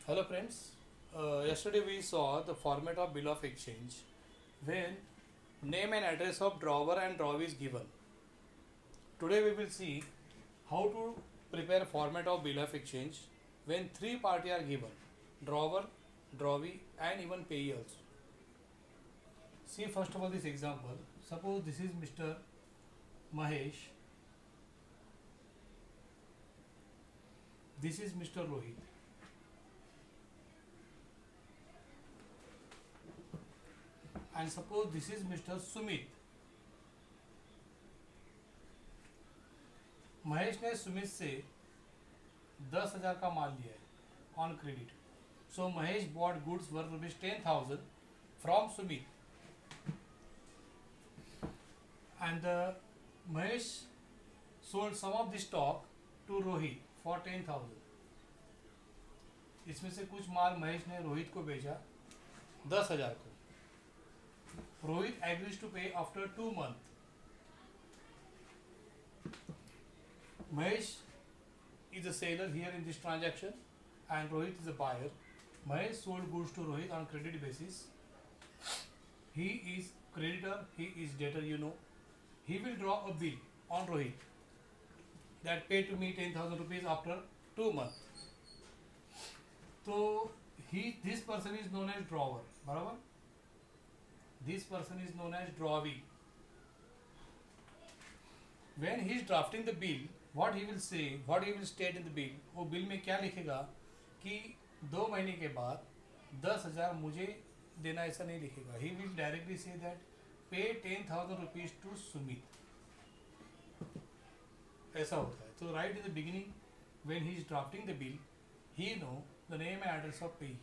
Hello friends. Yesterday we saw the format of bill of exchange when name and address of drawer and drawee is given. Today we will see how to prepare format of bill of exchange when three parties are given: drawer, drawee and even payee also. See first of all this example. Suppose this is Mr. Mahesh. This is Mr. Rohit. And suppose this is Mr. Sumit. Mahesh ने सुमित से 10,000 का माल लिया है on credit. So Mahesh bought goods worth ₹10,000 from Sumit and Mahesh sold some of the stock to Rohit for 10,000. इसमें से कुछ माल महेश ने रोहित को बेचा 10,000 को. Rohit agrees to pay after 2 months. Mahesh is a seller here in this transaction and Rohit is a buyer. Mahesh sold goods to Rohit on credit basis. He is creditor, he is debtor, you know. He will draw a bill on Rohit that pay to me 10,000 rupees after 2 months. So this person is known as drawer. बराबर? This person is known as drawee. When he is drafting the bill, what he will say, what he will state in the bill, वो bill में क्या लिखेगा कि 2 महीने के बाद 10,000 मुझे देना, ऐसा नहीं लिखेगा. He will directly say that pay 10,000 rupees to Sumit. ऐसा होता है. तो right in the beginning when he is drafting the bill, he know the name and address of payee.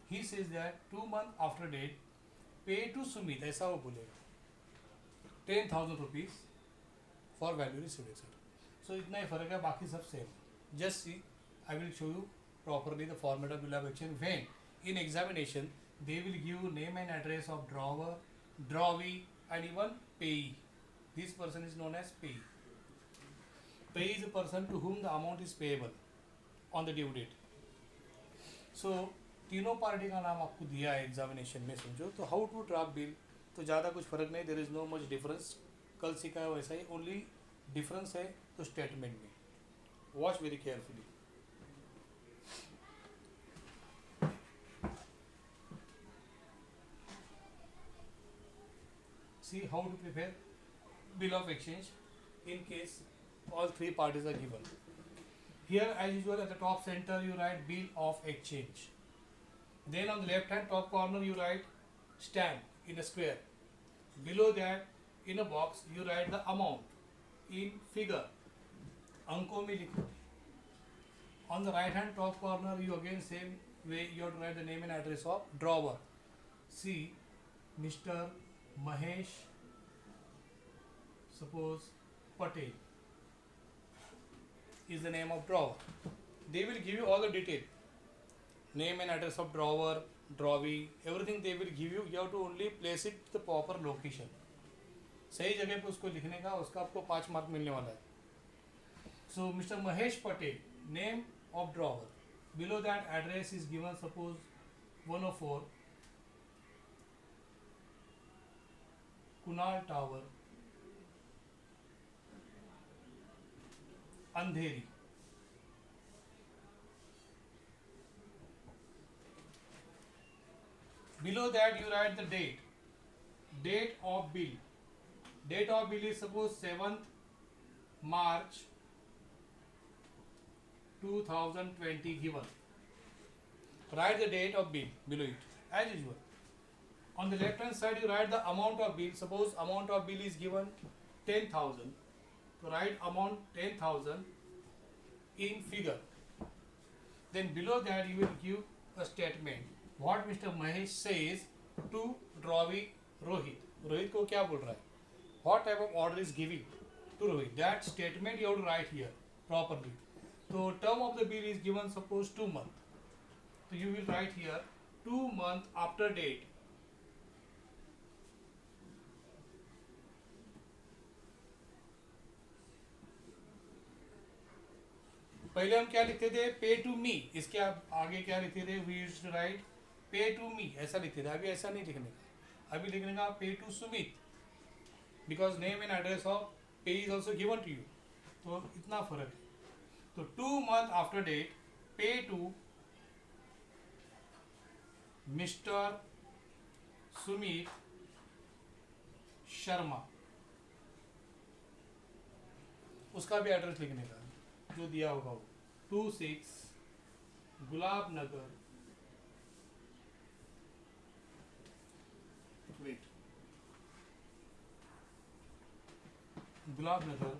He says that 2 months after date pay to Sumit, ऐसा वो बोलेगा. 10,000 rupees for value received, etc. So इतना ही फर्क है, बाकी सब same. Just see, I will show you properly the format of bill of exchange when in examination they will give name and address of drawer, drawee and even payee. This person is known as payee. Payee is a person to whom the amount is payable on the due date. So तीनों party का नाम आपको दिया है examination में, समझो. तो how to draft bill, तो ज़्यादा कुछ फर्क नहीं. There is no much difference. कल सीखा है वैसा ही, ओनली डिफरेंस है तो स्टेटमेंट में. Watch very carefully. See how to prepare bill of exchange in case all three parties are given. Here as usual at the top center you write bill of exchange. Then on the left hand top corner you write stamp in a square. Below that in a box you write the amount in figure. अंकों में लिखो. On the right hand top corner you again same way you have to write the name and address of drawer. See Mr. Mahesh, suppose Patel is the name of drawer. They will give you all the detail, name and address of drawer, drawee, everything they will give you. You have to only place it the proper location. सही जगह पे उसको लिखने का, उसका आपको 5 mark मिलने वाला है. So Mr. Mahesh Patel, name of drawer. Below that address is given, suppose 104 Kunal Tower, Andheri. Below that you write the date of bill. Date of bill is suppose 7th March 2020 given. Write the date of bill below it as usual. On the left hand side you write the amount of bill. Suppose amount of bill is given 10,000. So write amount 10,000 in figure. Then below that you will give a statement. What Mr. Mahesh says to drawee Rohit. Rohit को क्या बोल रहा है? What type of order is giving to Rohit? That statement you have to write here properly. So term of the bill is given suppose 2 months. So you will write here 2 months after date. पहले हम क्या लिखते थे, पे to मी, इसके आगे क्या लिखते थे, वी यूज्ड टू राइट पे टू मी, ऐसा लिखते थे। अभी ऐसा नहीं लिखने का, अभी लिखने का pay to Sumit, because name and address of payee is also given to you. तो इतना फर्क है। तो 2 months after date pay to mister Sumit Sharma, उसका भी एड्रेस लिखने का जो दिया होगा वो 26 गुलाब नगर, वेट, गुलाब नगर,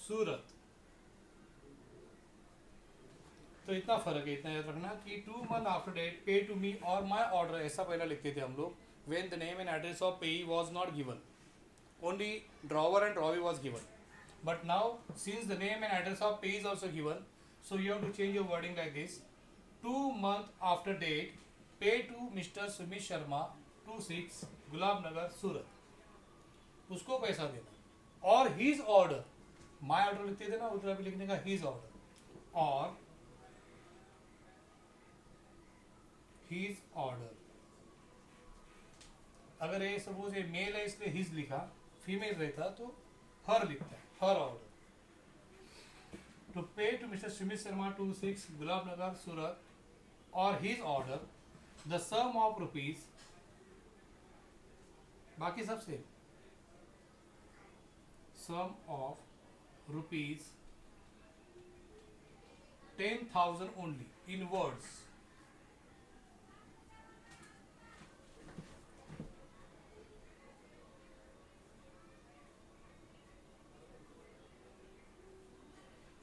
सूरत। तो इतना फर्क है, इतना याद रखना कि 2 months after date pay to me और माई ऑर्डर, ऐसा पहले लिखते थे हम लोग, when the name and address of payee was not given, only drawer and drawee was given. But now since the name and address of payee is also given, so you have to change your wording like this, 2 months after date pay to mister Sumit Sharma 26 Gulab Nagar Surat, उसको पैसा देना। और his order, my order लिखते थे ना, उधर भी लिखने का हीज ऑर्डर, और हीज ऑर्डर। अगर ये सपोज ये मेल है इसलिए हीज लिखा, फीमेल रहता तो हर लिखता है, हर order. To pay to mister Sumit Sharma 26 Gulab Nagar Surat और his order the sum of rupees, बाकी सब same, sum of rupees 10,000 only in words.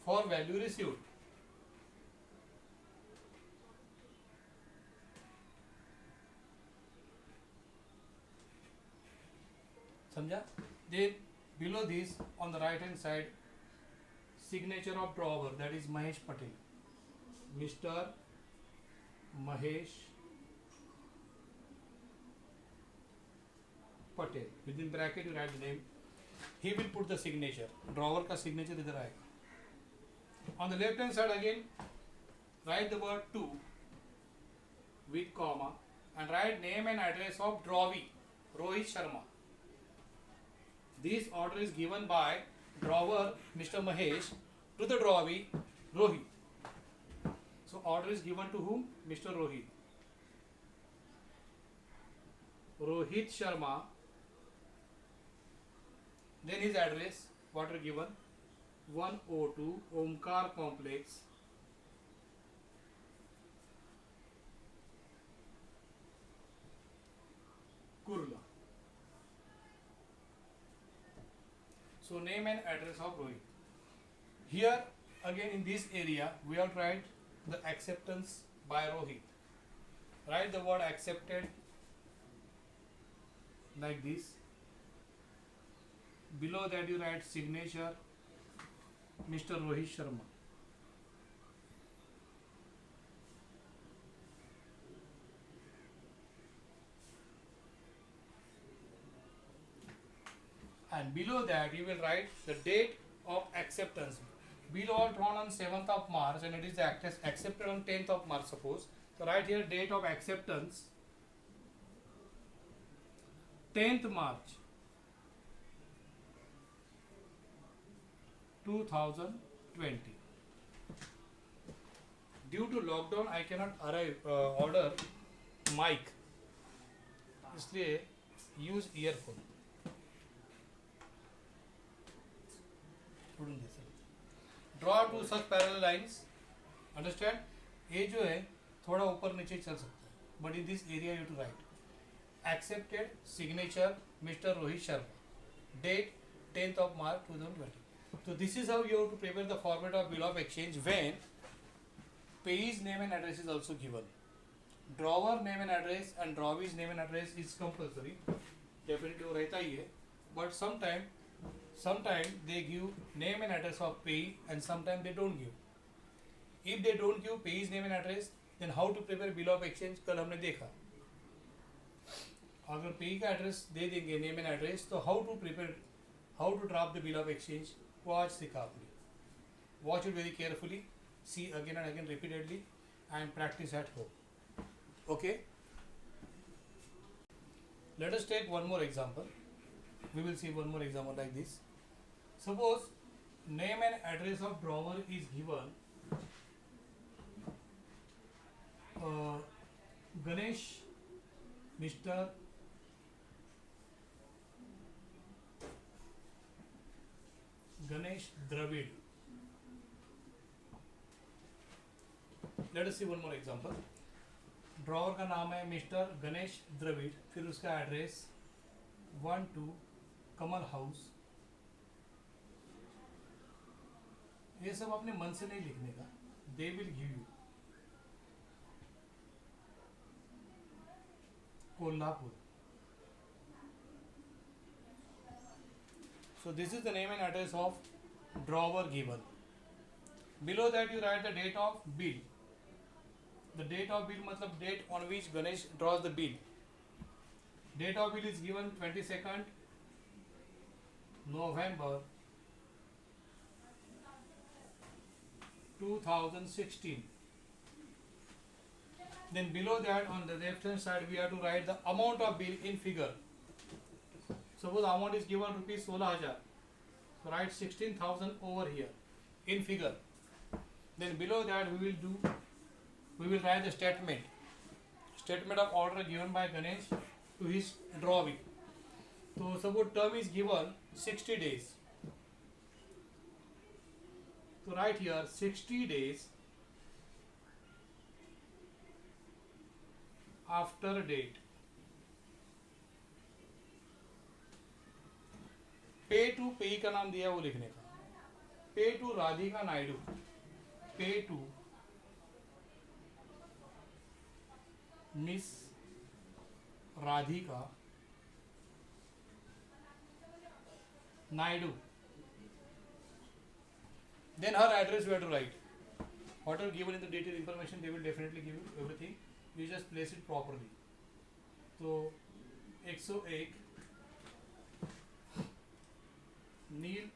For value received, समझा? Then below this on the right hand side, signature of drawer, that is Mahesh Patel, Mr. Mahesh Patel, within bracket you write the name, he will put the signature, drawer का signature इधर आएगा। On the left hand side again, write the word to with comma and write name and address of drawee Rohit Sharma. This order is given by drawer Mr. Mahesh to the drawee Rohit. So order is given to whom? Mr. Rohit. Rohit Sharma. Then his address, what are given? 102 Omkar Complex, Kurla. So name and address of Rohit. Here again in this area we have to write the acceptance by Rohit. Write the word accepted like this. Below that you write signature Mr. Rohit Sharma. And below that you will write the date of acceptance. Bill all drawn on 7th of March and it is accepted on 10th of March suppose. So write here date of acceptance 10th March 2020. Due to lockdown I cannot order mic, इसलिए use earphone. Draw two such parallel lines. Understand? ये जो है थोड़ा ऊपर नीचे चल सकता है, but in this area you have to write accepted signature Mr. Rohit Sharma, date 10th of March 2020. So this is how you have to prepare the format of bill of exchange when payee's name and address is also given. Drawer name and address and drawee's name and address is compulsory. Definitely वो रहता ही है, but sometime they give name and address of payee and sometime they don't give. If they don't give payee's name and address, then how to prepare bill of exchange कल हमने देखा. अगर पेई का address दे देंगे नेम एंड एड्रेस, तो how to prepare, how to draft the bill of exchange वो आज सीखा आपने. Watch it very carefully, see again and again repeatedly and practice at home. Okay, let us take one more example. We will see one more example like this. Suppose name and address of drawer is given. Ganesh, Mr. Ganesh Dravid. Let us see one more example. Drawer का नाम है mister Ganesh Dravid, फिर उसका address 1-2 कमल house. ये सब अपने मन से नहीं लिखने का. They will give you Kolhapur. So this is the name and address of drawer given. Below that you write the date of bill. The date of bill मतलब date on which Ganesh draws the bill. Date of bill is given 22nd November 2016. Then below that on the left hand side we have to write the amount of bill in figure. Suppose amount is given rupees 16,000. So write 16,000 over here in figure. Then below that we will write the statement of order given by Ganesh to his drawing. So suppose term is given 60 days. So write here 60 days after date. पे to पेई का नाम दिया वो लिखने का. Pay to Radhika Naidu. Pay to miss Radhika Naidu. Then her address we have to write. Whatever given in the detailed information, they will definitely give you everything. You just place it properly. So 101 Neel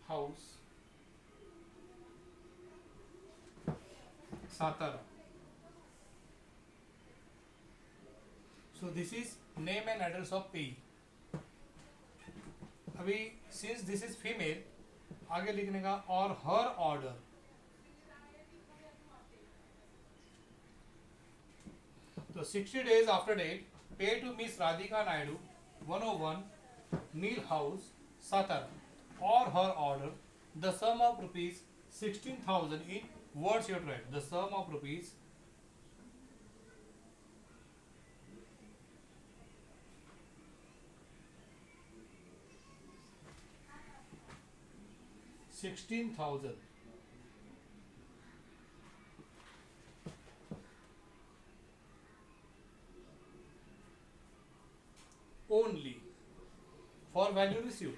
house Satara. So this is name and address of payee. अभी since this is female, आगे लिखने का और her order. तो 60 days after date, pay to Miss Radhika Naidu, 101 Neil House, Satara, or her order, the sum of rupees 16,000 in words you have to write. The sum of rupees 16,000 only for value received.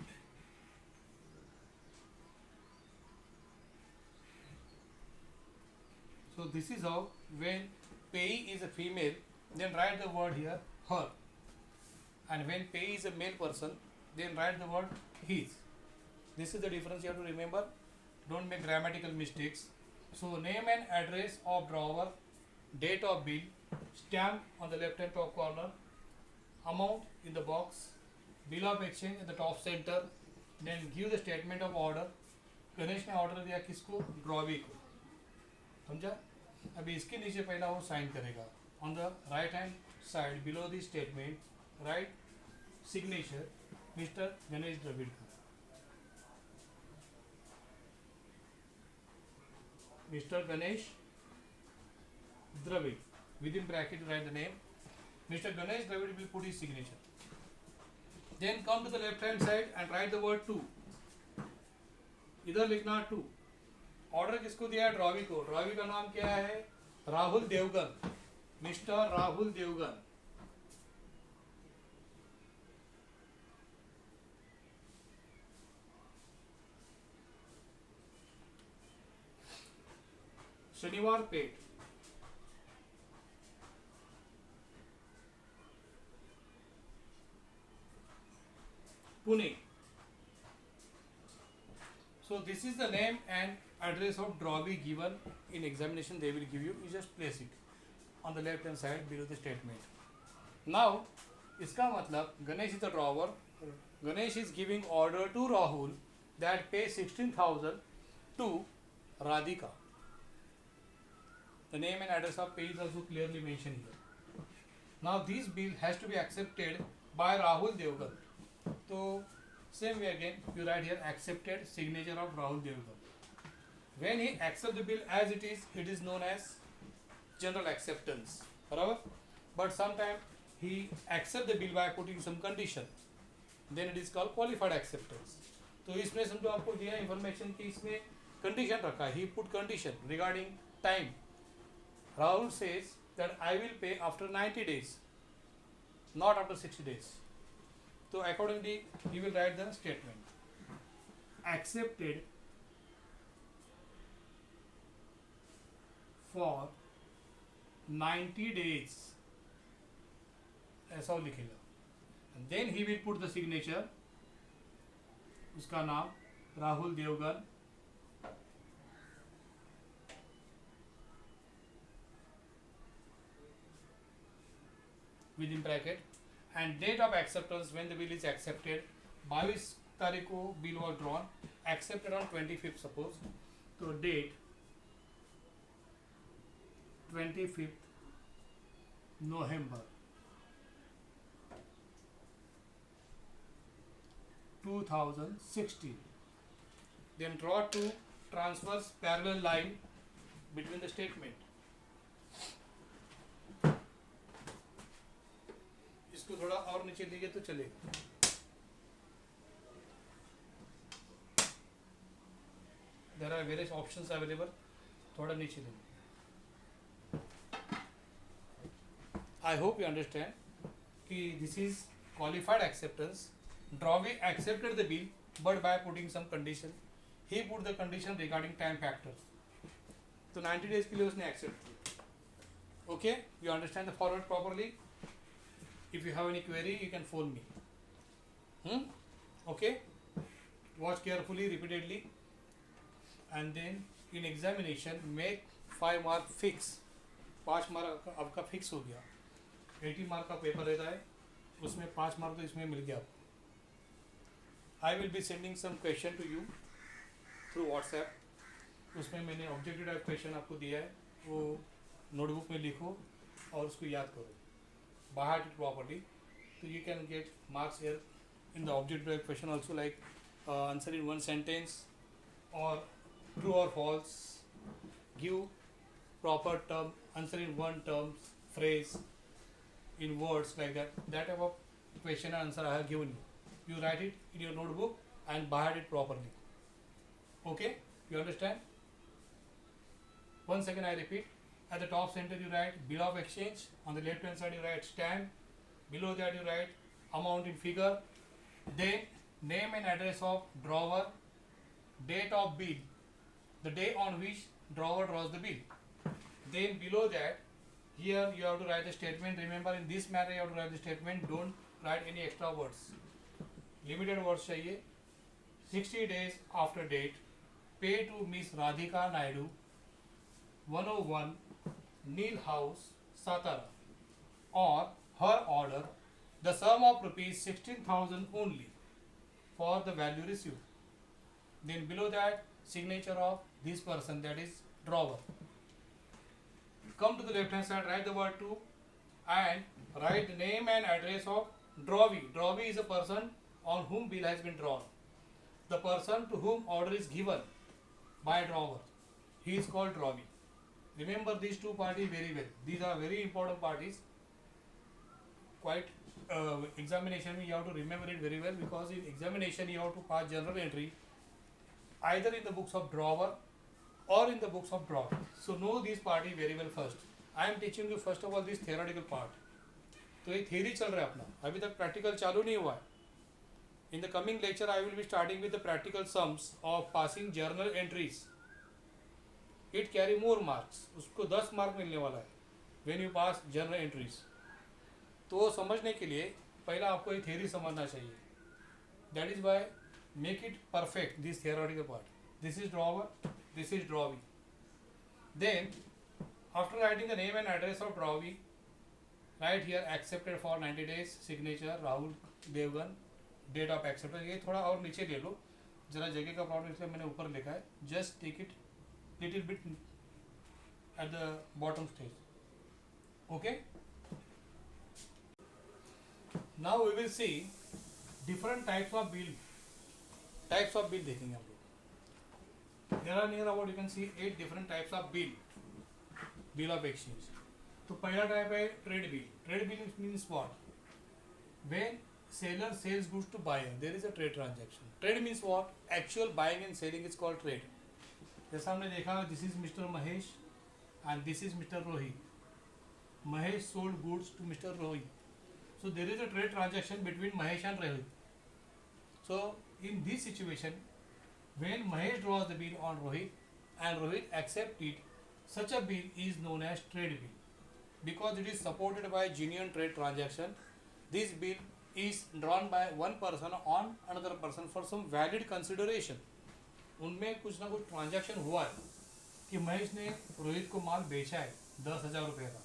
So this is how, when payee is a female, then write the word here her, and when payee is a male person, then write the word his. This is the difference you have to remember. Don't make grammatical mistakes. So name and address of drawer, date of bill, stamp on the left hand top corner, amount in the box, bill of exchange in the top center. Then give the statement of order. Ganesh ने order दिया किसको? Drawee को. समझा? अभी इसके नीचे पहला वो साइन करेगा. On the right hand side below the statement right signature mister Ganesh Dravid का. Mr. Ganesh Dravid. Within bracket write the name. Mr. Ganesh Dravid will put his signature. Then come to the left hand side and write the word to. इधर लिखना to. Order किसको दिया है? Drawee को. Drawee का नाम क्या है? राहुल देवगन. मिस्टर राहुल देवगन. शनिवार पेट. Pune. So this is the name and address of drawee given in examination. They will give you. You just place it on the left hand side below the statement. Now, इसका मतलब Ganesh is the drawer. Ganesh is giving order to Rahul that pay 16,000 to Radhika. The name and address of pay is also clearly mentioned here. Now this bill has to be accepted by Rahul Devgan. So same way again, you write here accepted, signature of Rahul Devgan. When he accepts the bill as it is known as general acceptance. बराबर? But sometimes he accepts the bill by putting some condition. Then it is called qualified acceptance. तो इसमें समझो आपको दिया information कि इसमें condition रखा है. He put condition regarding time. Rahul says that I will pay after 90 days, not after 60 days. So accordingly, he will write the statement. Accepted for 90 days. ऐसा वो लिखेगा. And then he will put the signature. उसका नाम Rahul Devgan. Within bracket and date of acceptance when the bill is accepted. 22 तारीख को bill was drawn, accepted on 25th suppose. तो date 25th November 2016. Then draw two transverse parallel line between the statement. इसको थोड़ा और नीचे लीजिए तो चलेगा. There are various options available. थोड़ा नीचे लीजिए. I hope you understand कि this is qualified acceptance. Drawee accepted the bill but by putting some condition. He put the condition regarding time factor. तो 90 days के लिए उसने accept किया. Okay, you understand the format properly? If you have any query, you can phone me. Okay? Watch carefully, repeatedly, and then in examination make 5 mark fix. 5 mark आपका fix हो गया. 80 mark का paper रहता है, उसमें 5 mark तो इसमें मिल गया आपको. I will be sending some question to you through WhatsApp. उसमें मैंने ऑब्जेक्टिव टाइप क्वेश्चन आपको दिया है, वो नोटबुक में लिखो और उसको याद करो. By heart it properly, so you can get marks here in the objective type question also, like answer in one sentence or true or false, give proper term, answer in one term, phrase, in words, like that. That type of question and answer I have given you. You write it in your notebook and by heart it properly. Okay, you understand? Once again I repeat. At the top center you write bill of exchange. On the left hand side you write stamp. Below that you write amount in figure. Then name and address of drawer. Date of bill. The day on which drawer draws the bill. Then below that, here you have to write the statement. Remember, in this manner you have to write the statement. Don't write any extra words. Limited words चाहिए. 60 days after date. Pay to Miss Radhika Naidu. 101 Neil House, Satara, or her order, the sum of rupees 16,000 only for the value received. Then below that, signature of this person, that is drawer. Come to the left hand side, write the word to and write the name and address of drawee. Drawee is a person on whom bill has been drawn. The person to whom order is given by drawer, he is called drawee. Remember these two parties very well. These are very important parties. Quite examination you have to remember it very well, because in examination you have to pass journal entry either in the books of drawer or in the books of drawer. So know these parties very well first. I am teaching you first of all this theoretical part. तो ये theory चल रहा है अपना, अभी तक practical चालू नहीं हुआ है. In the coming lecture I will be starting with the practical sums of passing journal entries. It carry more marks. उसको 10 मार्क मिलने वाला है when you pass journal entries. तो समझने के लिए पहला आपको ये theory समझना चाहिए. That is why make it perfect, this theoretical part. This is drawer, this is drawee. Then after writing the name and address of drawee, write here accepted for 90 days, signature Rahul Devgan, date of acceptance. ये थोड़ा और नीचे ले लो, जरा जगह का problem इसलिए मैंने ऊपर लिखा है. Just take it little bit at the bottom stage. Okay, now we will see different types of bill. Types of bill देखेंगे हम लोग. There are near about you can see 8 different types of bill. Bill of exchange. तो पहला type है trade bill. Trade bill means what? When seller sells goods to buyer, there is a trade transaction. Trade means what? Actual buying and selling is called trade. जैसा हमने देखा, this is Mr. Mahesh and this is Mr. Rohit. Mahesh sold goods to Mr. Rohit. So there is a trade transaction between Mahesh and Rohit. So in this situation, when Mahesh draws the bill on Rohit and Rohit accepts it, such a bill is known as trade bill. Because it is supported by genuine trade transaction, this bill is drawn by one person on another person for some valid consideration. उनमें कुछ ना कुछ transaction हुआ है कि महेश ने रोहित को माल बेचा है 10,000 रुपये का.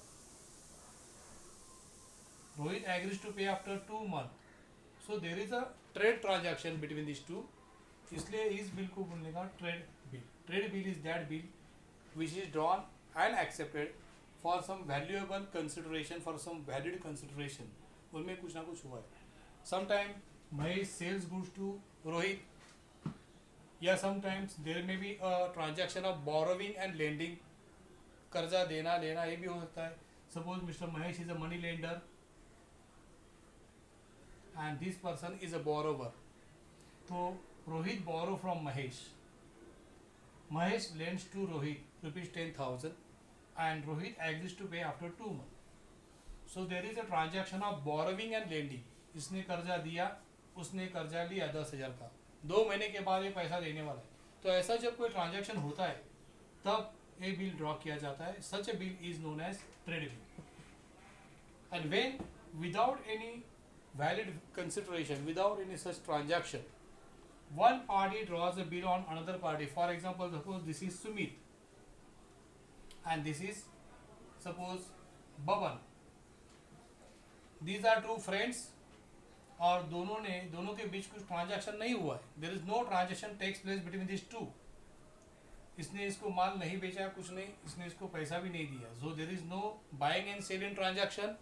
Rohit agrees to pay after 2 months. So there is a trade transaction between this two. इसलिए इस बिल को बोलने का trade bill. Trade bill is that bill which is drawn and accepted for some valuable consideration, for some valid consideration. उनमें कुछ ना कुछ हुआ है. Sometimes Mahesh sells goods to Rohit. Yeah, sometimes there may be a transaction of borrowing and lending. कर्जा देना लेना ये भी हो सकता है. Suppose Mr. Mahesh is a money lender and this person is a borrower. तो Rohit borrow from Mahesh. Mahesh lends to Rohit rupees 10,000 and Rohit agrees to pay after 2 months. So there is a transaction of borrowing and lending. इसने कर्जा दिया, उसने कर्जा लिया 10,000 का. 2 महीने के बाद ये पैसा देने वाला है. तो ऐसा जब कोई ट्रांजैक्शन होता है तब ये बिल ड्रॉ किया जाता है. Such a bill is known as trade bill. And when without any valid consideration, without any such transaction, one party draws a bill on another party. For example, suppose this is Sumit and this is suppose Baban. These are two friends. और दोनों के बीच कुछ transaction नहीं हुआ है. There is no transaction takes place between this two. इसने इसको माल नहीं बेचा, कुछ नहीं, इसने इसको पैसा भी नहीं दिया. So there is no buying and selling transaction.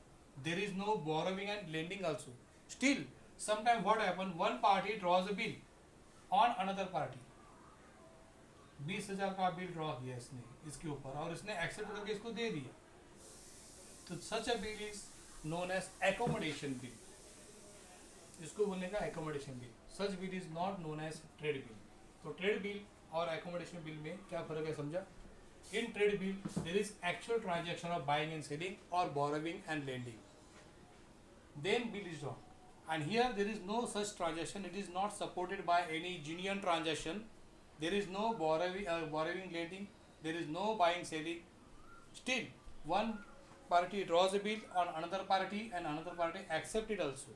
There is no borrowing and lending also. Still sometime what happen, one party draws a bill on another party. 20,000 का बिल ड्रॉ किया इसने इसके ऊपर और इसने एक्सेप्ट करके इसको दे दिया. तो such a bill is known as accommodation bill. इसको बोलने का accommodation bill. Such bill is not known as trade bill. तो ट्रेड बिल और एकोमोडेशन बिल में क्या फर्क है समझा? In trade bill there is actual transaction of buying and selling और borrowing and lending. Then bill is drawn. And here there is no such transaction. It is not supported by any genuine transaction. There is no borrowing lending. There is no buying selling. Still one party draws a bill on another party and another party accept it also.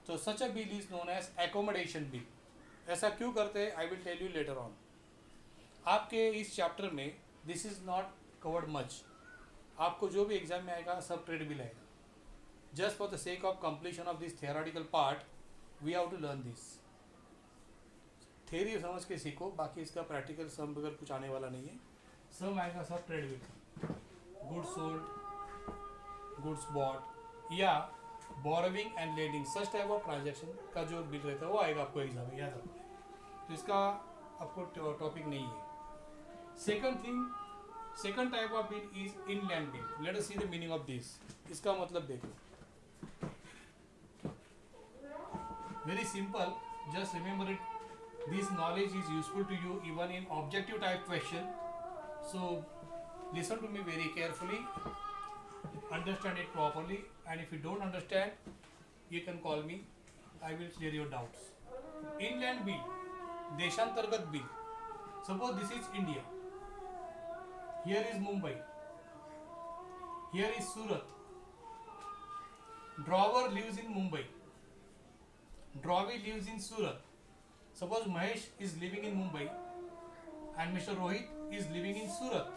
So such a bill is known as accommodation bill. ऐसा क्यों करते हैं? I will tell you later on. आपके इस chapter में this is not covered much. आपको जो भी एग्जाम में आएगा सब ट्रेड बिल आएगा. Just for the sake of completion of this theoretical part, we have to learn this. Theory समझ के सीखो, बाकी इसका प्रैक्टिकल सम वगैरह कुछ आने वाला नहीं है. सम आएगा सब trade bill. Goods sold, goods bought या borrowing and lending, such type of transaction का जो बिल रहता है वो आएगा आपको एग्जाम में, याद रखो. तो इसका आपको टॉपिक नहीं है. Second type of bill is inland bill. Let us see the meaning of this. इसका मतलब देखो, very simple, just remember it. This knowledge is useful to you even in objective type question. So listen to me very carefully, understand it properly, and if you don't understand you can call me, I will clear your doubts. Inland bill, देशांतर्गत bill. Suppose this is India, here is Mumbai, here is Surat. Drawer lives in Mumbai. Dravi lives in Surat. Suppose Mahesh is living in Mumbai and Mr. Rohit is living in Surat.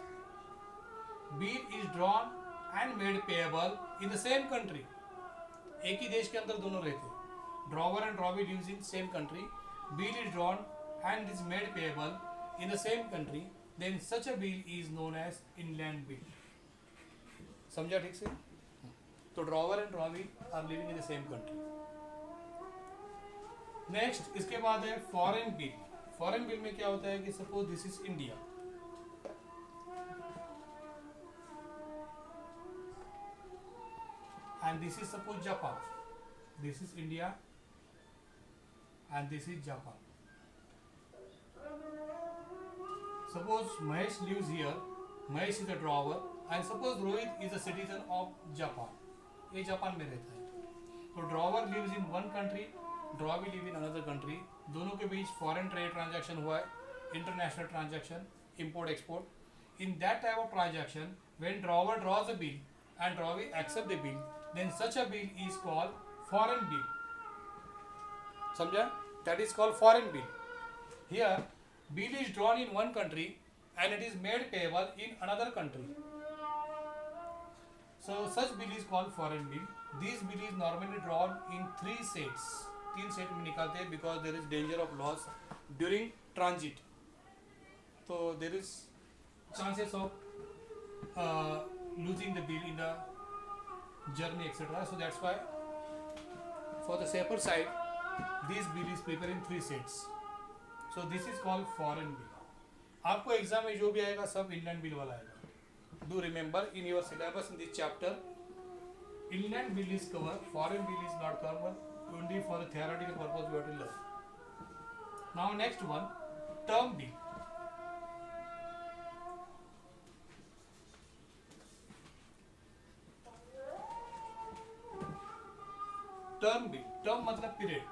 Bill is drawn and made payable in the same country. एक ही देश के अंदर दोनों रहते. Drawer and Dravi lives in same country. Bill is drawn and is made payable in the same country. Then such a bill is known as inland bill. समझा ठीक से? तो drawer and drawee are living in the same country. Next इसके बाद है foreign bill. Foreign bill में क्या होता है कि suppose this is India, and this is suppose Japan. This is India and this is Japan. Suppose Mahesh lives here, Mahesh is a drawer and suppose Rohit is a citizen of Japan. ये Japan में रहता है. तो drawer lives in one country, drawee live in another country. दोनों के बीच foreign trade transaction हुआ है, international transaction, import export. In that type of transaction when drawer draws a bill and drawee accept the bill, then such a bill is called foreign bill. समझा? That is called foreign bill. Here bill is drawn in one country and it is made payable in another country. So such bill is called foreign bill. This bill is normally drawn in 3 sets. 3 set में निकालते हैं because there is danger of loss during transit. So there is chances of losing the bill in the journey etc. So that's why for the safer side this bill is prepared in 3 sets. So this is called foreign bill. आपको exam में जो भी आएगा सब inland bill वाला आएगा. Do remember in your syllabus in this chapter, inland bill is covered, foreign bill is not covered. Only for the theoretical purpose we have to learn. Now next one, term bill. Term bill, term मतलब period,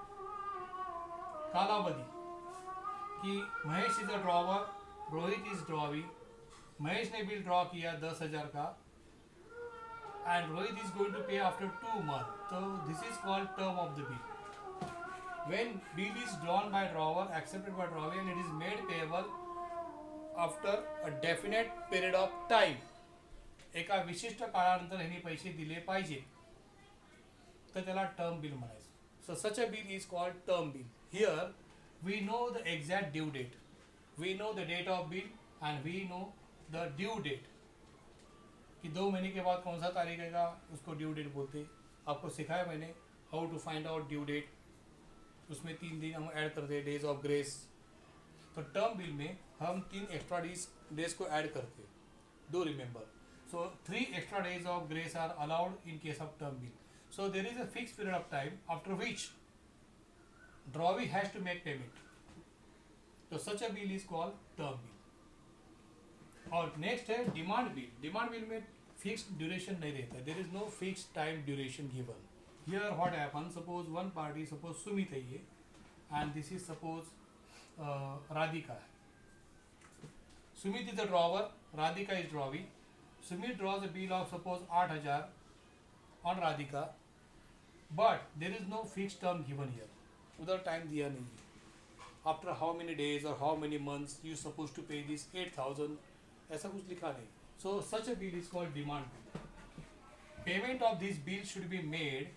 कालावधि. कि Mahesh is a drawer, Rohit is drawee. Mahesh ने bill draw किया 10,000 का and Rohit is going to pay after 2 months. तो this is called term of the bill. When bill is drawn by drawer, accepted by drawee and it is made payable after a definite period of time. एका विशिष्ट काळानंतर ह्यांनी पैसे दिले पाहिजे तर त्याला टर्म बिल म्हणायचं. So such a bill is called term bill. Here we know the exact due date, we know the date of bill and we know the due date. कि 2 महीने के बाद कौन सा तारीख आएगा उसको ड्यू डेट बोलते. आपको सिखाया मैंने how to find out due date. उसमें 3 दिन हम ऐड करते हैं, डेज ऑफ ग्रेस. तो टर्म बिल में हम 3 एक्स्ट्रा डेज को ऐड करते हैं. Do remember. So 3 extra days of grace are allowed in case of term bill. So there is a fix period of time after which drawee has to make payment. तो such a bill is called term bill. और next है demand bill. Demand bill में fixed duration नहीं रहता. There is no fixed time duration given. Here what happen, suppose one party, suppose Sumit है ये and this is suppose Radhika है. Sumit is the drawer, Radhika is drawee. Sumit draws a bill of suppose 8,000 on Radhika, but there is no fixed term given here. उधर time दिया नहीं है. After how many days और how many months you suppose to pay this 8,000, ऐसा कुछ लिखा नहीं. So such a bill is called demand bill. Payment of this bill should be made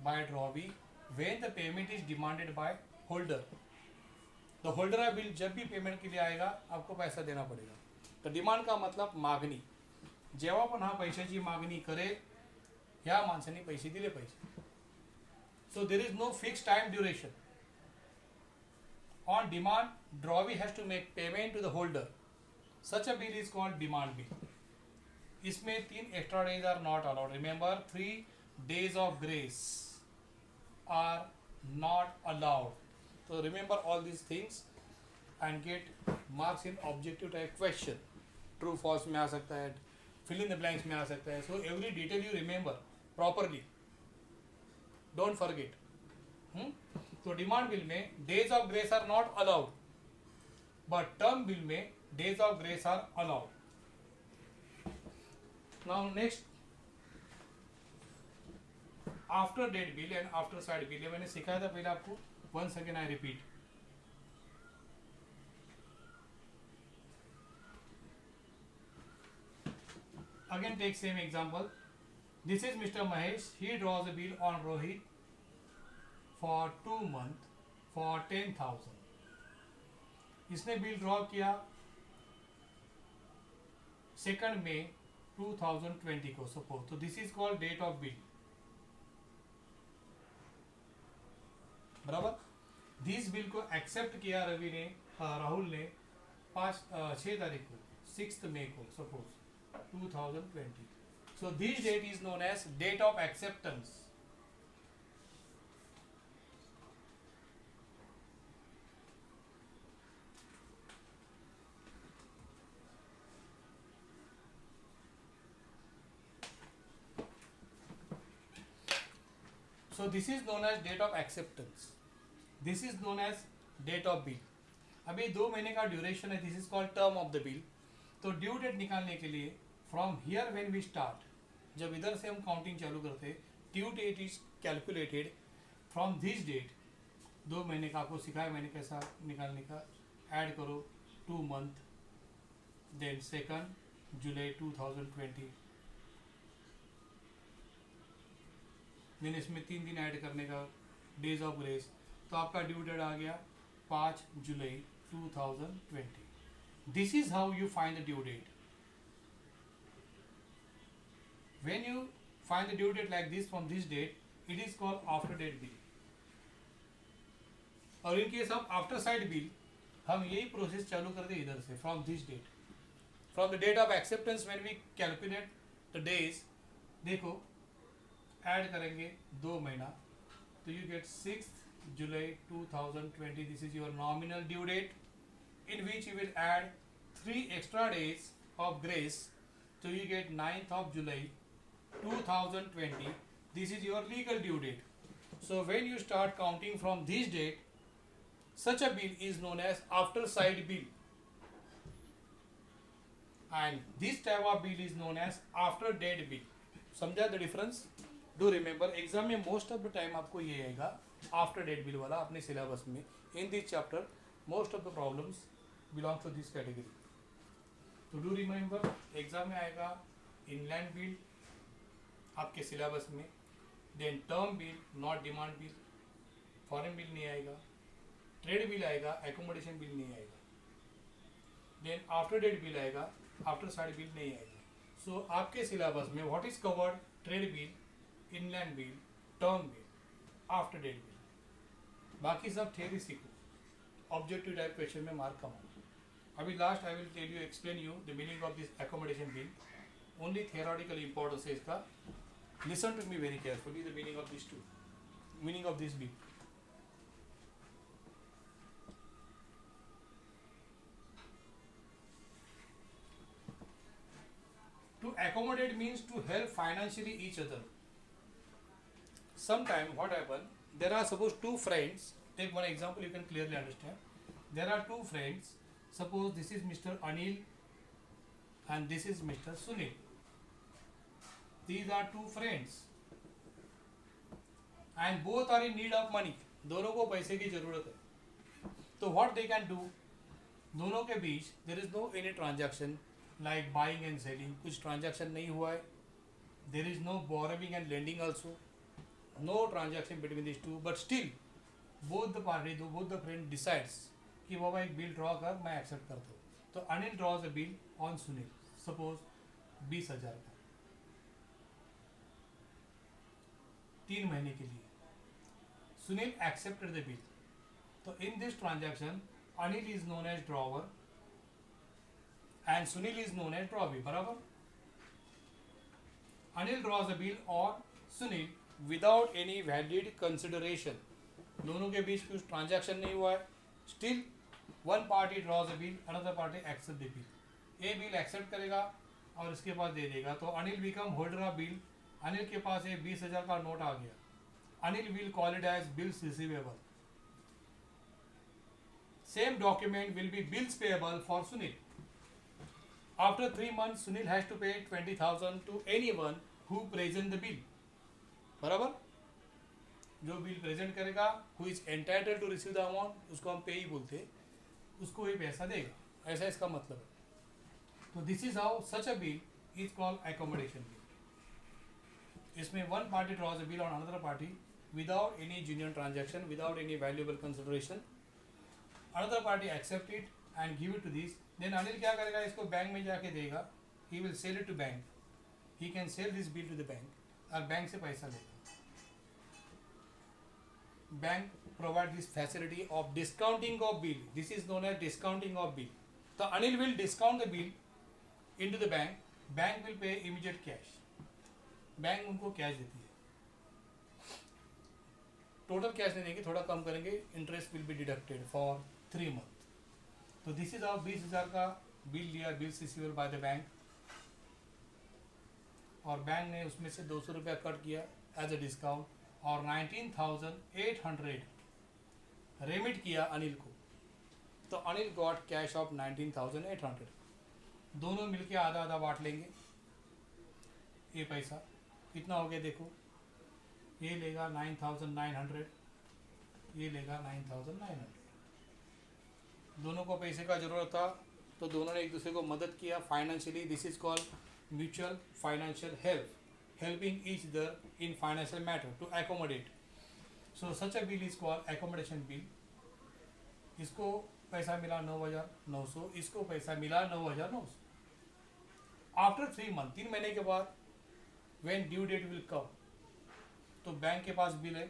by drawee when the payment is demanded by holder. The holder of bill जब भी payment के लिए आएगा आपको पैसा देना पडेगा. तर डिमांड का मतलब मागणी. जेव्हा पण हा पैशाची मागणी करेल ह्या माणसाने पैसे दिले पाहिजे. So there is no fixed time duration. On demand, drawee has to make payment to the holder. Such a bill is called demand bill. इसमें 3 extra days are not allowed. Remember, 3 days of grace are not allowed. So remember all these things and get marks in objective type question. True, false में आ सकता है, fill in the blanks में आ सकता है. So every detail you remember properly. Don't forget. तो demand bill में days of grace are not allowed, but term bill में days of grace are allowed. Now next, after date bill and after sight bill. मैंने सिखाया था पहले आपको once again I repeat. Again take same example. This is Mr. Mahesh. He draws a bill on Rohit for 2 months for 10,000. इसने bill draw किया 2 मई 2020 को suppose. तो this is called date of bill. बराबर. दिस बिल को accept किया रवि ने, राहुल ने 6 तारीख को, 6 मई को suppose 2020. So this date is known as date of acceptance. So this is known as date of acceptance. This is known as date of bill. अभी 2 महीने का ड्यूरेशन है. This is called term of the bill. तो due date निकालने के लिए from here when we start, जब इधर से हम काउंटिंग चालू करते हैं, due date is calculated from this date. 2 महीने का आपको सिखाया मैंने कैसा निकालने का. ऐड करो 2 मंथ, देन 2 जुलाई 2020. मैंने इसमें 3 दिन ऐड करने का, डेज ऑफ ग्रेस. तो आपका ड्यू डेट आ गया 5 जुलाई 2020. This is how you find the due date. When you find the due date like this from this date, it is called after date bill. और in case of after side bill, हम यही process चालू करते इधर से from this date, from the date of acceptance when we calculate the days. देखो add करेंगे 2 महीना, तो you get 6th July 2020. This is your nominal due date, in which you will add 3 extra days of grace, so you get 9th of July 2020. This is your legal due date. So when you start counting from this date, such a bill is known as after side bill, and this type of bill is known as after date bill. समझा the difference? Do remember, exam में most of the time आपको ये आएगा after date bill वाला अपने syllabus में. In this chapter most of the problems belongs to this category. तो do remember, exam में आएगा इनलैंड बिल आपके सिलेबस में, then term bill, not demand bill, foreign bill नहीं आएगा, ट्रेड बिल आएगा, एकोमोडेशन बिल नहीं आएगा, देन आफ्टर डेट बिल आएगा, आफ्टर साइड बिल नहीं आएगा. सो आपके सिलेबस में what is covered? Trade bill, inland bill, term bill, after date bill. बाकी सब थ्योरी सीखो, ऑब्जेक्टिव टाइप क्वेश्चन में मार्क कम. अभी last I will tell you, explain you the meaning of this accommodation bill. Only theoretical importance है इसका. Listen to me very carefully the meaning of this to, meaning of this bill. To accommodate means to help financially each other. Sometime what happen? There are suppose 2 friends. Take one example, you can clearly understand. There are 2 friends. Suppose this is Mr. Anil and this is Mr. Sunil. These are 2 friends and both are in need of money. दोनों को पैसे की जरूरत है. तो what they can do? दोनों के बीच there is no any transaction like buying and selling. कुछ transaction नहीं हुआ है. There is no borrowing and lending also. No transaction between these two. But still, both the party, both the friend decides कि बाबा एक bill draw कर, मैं accept करता हूँ. तो Anil draws a bill on Sunil, suppose 20,000 का 3 महीने के लिए. Sunil accepted the bill. तो in this transaction Anil is known as drawer and Sunil is known as drawee. बराबर. Anil draws a bill on Sunil without any valid consideration. दोनों के बीच कुछ transaction नहीं हुआ है. Still one party draws a bill, another party accept the bill. A bill accept करेगा और इसके पास दे देगा. तो Anil become holder of bill. Anil के पास ये 20,000 का नोट आ गया. Anil will call it as bills receivable. Same document will be bills payable for Sunil. After 3 months, Sunil has to pay 20,000 to anyone who present the bill. बराबर. जो bill present करेगा, who is entitled to receive the amount, उसको हम पे ही बोलते हैं, उसको ही पैसा देगा, ऐसा इसका मतलब है। तो this is how such a bill is called accommodation bill. इसमें one party draws a bill on another party without any genuine transaction, without any valuable consideration, another party accept it and give it to this, then Anil क्या करेगा, इसको bank में जाके देगा, he will sell it to bank, he can sell this bill to the bank और bank से पैसा लेगा। Bank provide this facility of discounting of bill. This is known as discounting of bill. So Anil will discount the bill into the bank. Bank will pay immediate cash. Bank उनको cash देती है, total cash नहीं देंगे, थोड़ा कम करेंगे, interest will be deducted for 3 month. तो this is of 20,000 का bill लिया, bills receivable by the bank, और बैंक ने उसमें से 200 रुपया कट किया एज अ डिस्काउंट, और 19,800 रेमिट किया अनिल को। तो अनिल गॉट कैश ऑफ 19,800। दोनों मिलके आधा आधा बांट लेंगे। ये पैसा कितना हो गया देखो, ये लेगा 9,900, ये लेगा 9,900। दोनों को पैसे का ज़रूरत था तो दोनों ने एक दूसरे को मदद किया financially. This is called mutual financial help, helping each other in financial matter to accommodate. So such a bill is called accommodation bill. इसको पैसा मिला 9,900, इसको पैसा मिला 9,900। आफ्टर 3 मंथ, 3 महीने के बाद, when due date will come, तो बैंक के पास बिल है,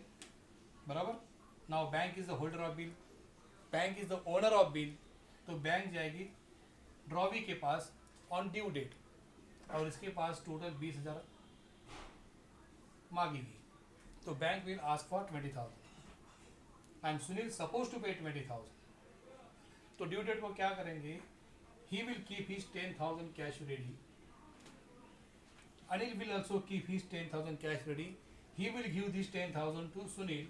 बराबर। Now bank is the holder of bill, bank is the owner of bill, तो बैंक जाएगी ड्रॉवी के पास ऑन ड्यू डेट, और इसके पास टोटल 20,000 मांगेगी। तो bank will ask for 20,000 and Sunil suppose to pay 20,000। तो ड्यू डेट को क्या करेंगे, he will keep his 10,000 cash ready, Anil will also keep his 10,000 cash ready, he will give this 10,000 to Sunil.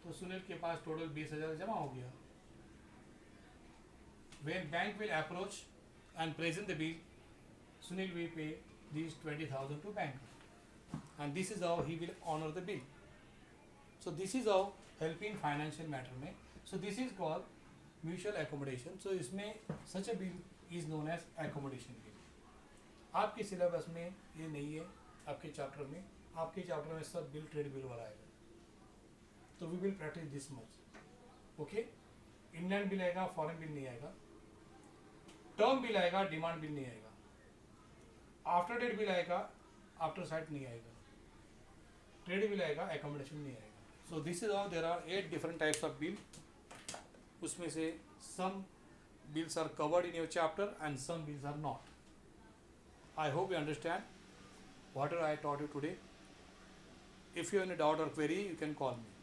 तो सुनील के पास टोटल 20,000 जमा हो गया। When bank will approach and present the bill, Sunil will pay this 20,000 to bank, and this is how he will honor the bill. So this is how helping financial matter में, so this is called mutual accommodation. So इसमें such a bill is known as accommodation bill. आपके syllabus में ये नहीं है, आपके chapter में, आपके चैप्टर में सब बिल ट्रेड बिल वाला आएगा। तो we will practice this much. Okay? Indian bill आएगा, फॉरेन बिल नहीं आएगा, टर्म बिल आएगा, डिमांड बिल नहीं आएगा, आफ्टर डेट बिल आएगा, आफ्टर साइट नहीं आएगा, ट्रेड बिल आएगा, एकोमोडेशन नहीं आएगा। So this is all, there are 8 different types of bill. उसमें से some bills are covered in your chapter and some bills are not. I hope you understand what I taught you today. If you have any doubt और query, you can call me.